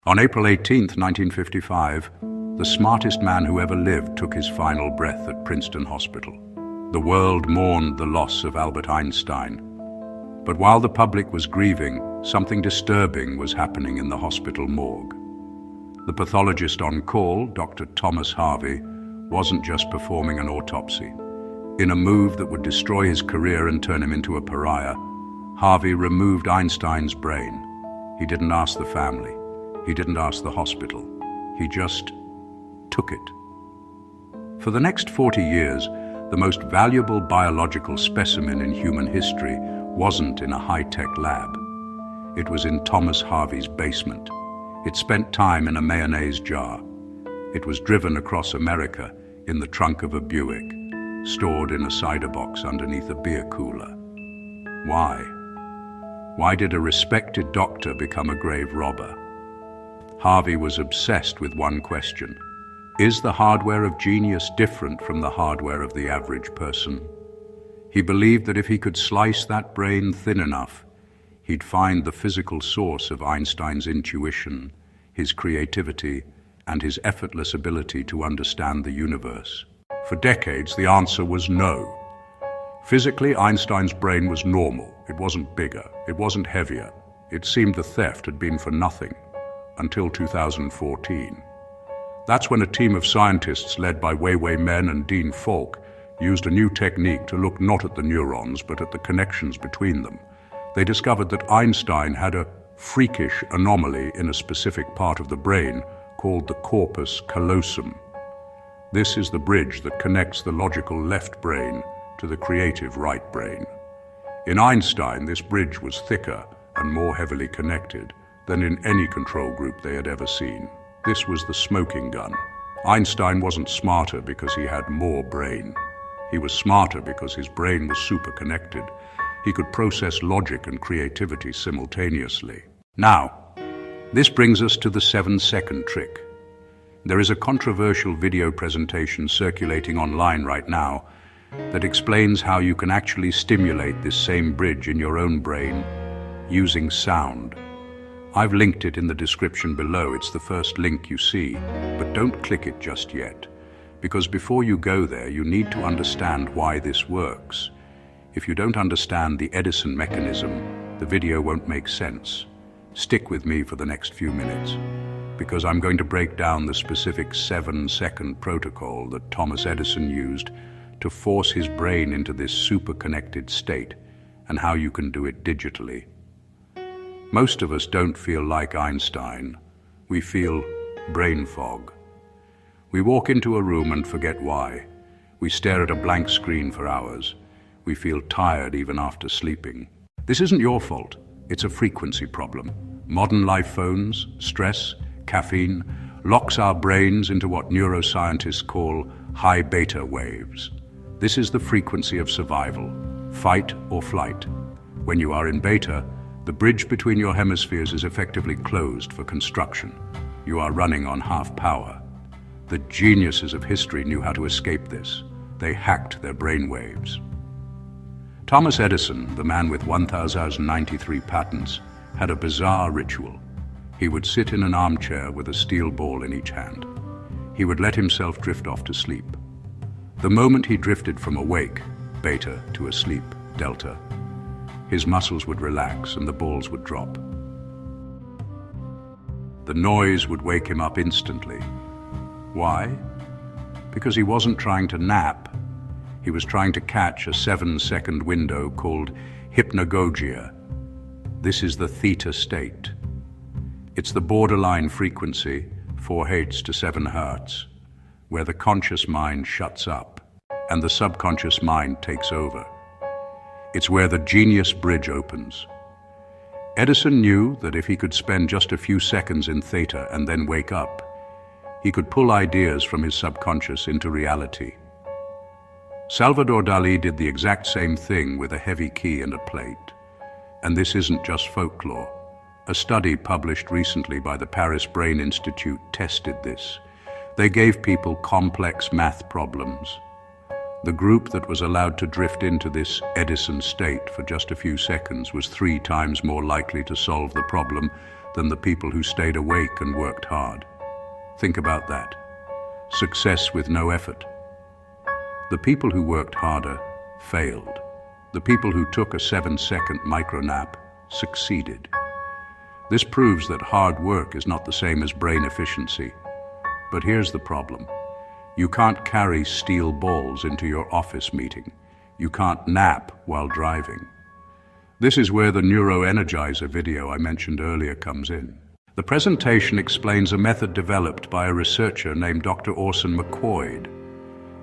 On April 18, 1955, the smartest man who ever lived took his final breath at Princeton Hospital. The world mourned the loss of Albert Einstein. But while the public was grieving, something disturbing was happening in the hospital morgue. The pathologist on call, Dr. Thomas Harvey, wasn't just performing an autopsy. In a move that would destroy his career and turn him into a pariah, Harvey removed Einstein's brain. He didn't ask the family. He didn't ask the hospital. He just took it. For the next 40 years, the most valuable biological specimen in human history wasn't in a high-tech lab. It was in Thomas Harvey's basement. It spent time in a mayonnaise jar. It was driven across America in the trunk of a Buick, stored in a cider box underneath a beer cooler. Why? Why did a respected doctor become a grave robber? Harvey was obsessed with one question. Is the hardware of genius different from the hardware of the average person? He believed that if he could slice that brain thin enough, he'd find the physical source of Einstein's intuition, his creativity, and his effortless ability to understand the universe. For decades, the answer was no. Physically, Einstein's brain was normal. It wasn't bigger. It wasn't heavier. It seemed the theft had been for nothing, until 2014. That's when a team of scientists led by Wei Men and Dean Falk used a new technique to look not at the neurons, but at the connections between them. They discovered that Einstein had a freakish anomaly in a specific part of the brain called the corpus callosum. This is the bridge that connects the logical left brain to the creative right brain. In Einstein, this bridge was thicker and more heavily connected than in any control group they had ever seen. This was the smoking gun. Einstein wasn't smarter because he had more brain. He was smarter because his brain was super connected. He could process logic and creativity simultaneously. Now, this brings us to the 7-second trick. There is a controversial video presentation circulating online right now that explains how you can actually stimulate this same bridge in your own brain using sound. I've linked it in the description below. It's the first link you see, but don't click it just yet, because before you go there, you need to understand why this works. If you don't understand the Edison mechanism, the video won't make sense. Stick with me for the next few minutes, because I'm going to break down the specific 7-second protocol that Thomas Edison used to force his brain into this super-connected state, and how you can do it digitally. Most of us don't feel like Einstein. We feel brain fog. We walk into a room and forget why. We stare at a blank screen for hours. We feel tired even after sleeping. This isn't your fault. It's a frequency problem. Modern life phones, stress, caffeine, locks our brains into what neuroscientists call high beta waves. This is the frequency of survival, fight or flight. When you are in beta, the bridge between your hemispheres is effectively closed for construction. You are running on half power. The geniuses of history knew how to escape this. They hacked their brain waves. Thomas Edison, the man with 1,093 patents, had a bizarre ritual. He would sit in an armchair with a steel ball in each hand. He would let himself drift off to sleep. The moment he drifted from awake, beta, to asleep, delta, his muscles would relax and the balls would drop. The noise would wake him up instantly. Why? Because he wasn't trying to nap. He was trying to catch a 7-second window called hypnagogia. This is the theta state. It's the borderline frequency, 4 Hz to 7 Hz, where the conscious mind shuts up and the subconscious mind takes over. It's where the genius bridge opens. Edison knew that if he could spend just a few seconds in theta and then wake up, he could pull ideas from his subconscious into reality. Salvador Dali did the exact same thing with a heavy key and a plate. And this isn't just folklore. A study published recently by the Paris Brain Institute tested this. They gave people complex math problems. The group that was allowed to drift into this Edison state for just a few seconds was 3 times more likely to solve the problem than the people who stayed awake and worked hard. Think about that. Success with no effort. The people who worked harder failed. The people who took a 7-second micronap succeeded. This proves that hard work is not the same as brain efficiency. But here's the problem. You can't carry steel balls into your office meeting. You can't nap while driving. This is where the Neuro Energizer video I mentioned earlier comes in. The presentation explains a method developed by a researcher named Dr. Orson McQuoid.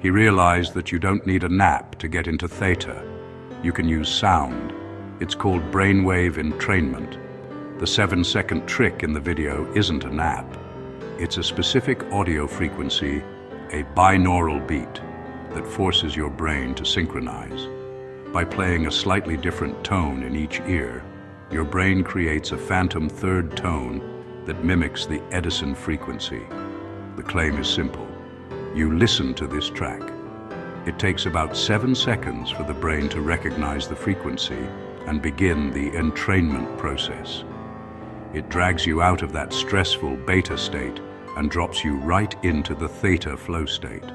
He realized that you don't need a nap to get into theta. You can use sound. It's called brainwave entrainment. The 7-second trick in the video isn't a nap. It's a specific audio frequency, a binaural beat, that forces your brain to synchronize. By playing a slightly different tone in each ear, your brain creates a phantom third tone that mimics the Edison frequency. The claim is simple. You listen to this track. It takes about 7 seconds for the brain to recognize the frequency and begin the entrainment process. It drags you out of that stressful beta state and drops you right into the theta flow state.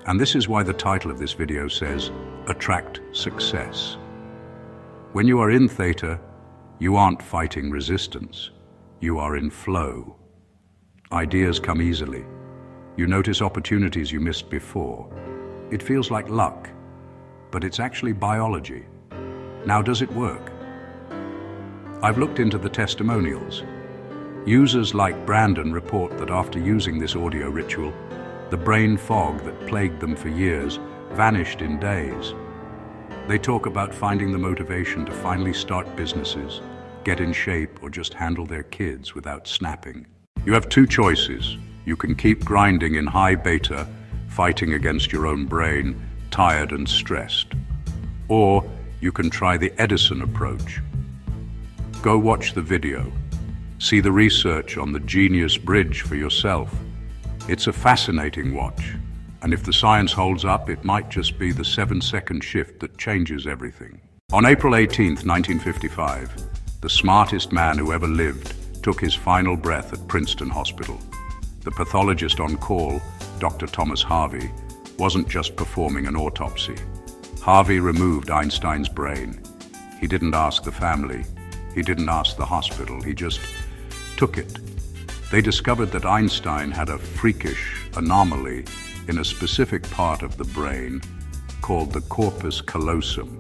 And this is why the title of this video says, Attract Success. When you are in theta, you aren't fighting resistance. You are in flow. Ideas come easily. You notice opportunities you missed before. It feels like luck, but it's actually biology. Now, does it work? I've looked into the testimonials. Users like Brandon report that after using this audio ritual, the brain fog that plagued them for years vanished in days. They talk about finding the motivation to finally start businesses, get in shape, or just handle their kids without snapping. You have two choices. You can keep grinding in high beta, fighting against your own brain, tired and stressed. Or you can try the Edison approach. Go watch the video. See the research on the Genius Bridge for yourself. It's a fascinating watch, and if the science holds up, it might just be the 7-second shift that changes everything. On April 18th, 1955, the smartest man who ever lived took his final breath at Princeton Hospital. The pathologist on call, Dr. Thomas Harvey, wasn't just performing an autopsy. Harvey removed Einstein's brain. He didn't ask the family. He didn't ask the hospital. He just took it. They discovered that Einstein had a freakish anomaly in a specific part of the brain called the corpus callosum.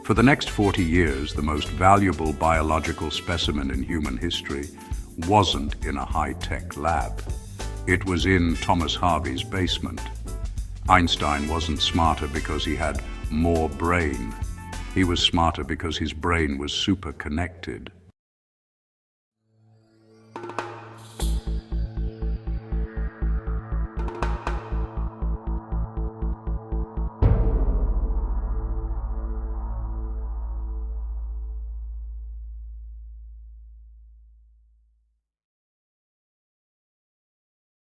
For the next 40 years, the most valuable biological specimen in human history wasn't in a high-tech lab. It was in Thomas Harvey's basement. Einstein wasn't smarter because he had more brain. He was smarter because his brain was super connected.